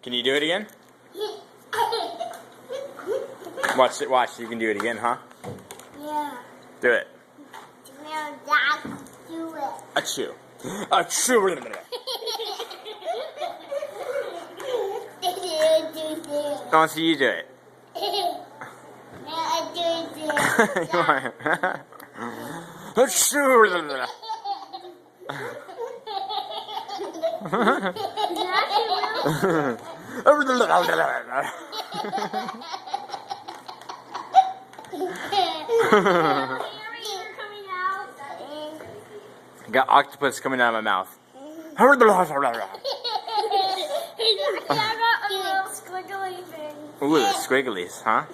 Can you do it again? Watch it. Watch. You can do it again, huh? Yeah. Do it. No, Dad, do it. Achoo. Achoo. I want to see you do it. No, I do it. Come on. Achoo. I got octopus coming out of my mouth. Ooh, the squigglies, huh?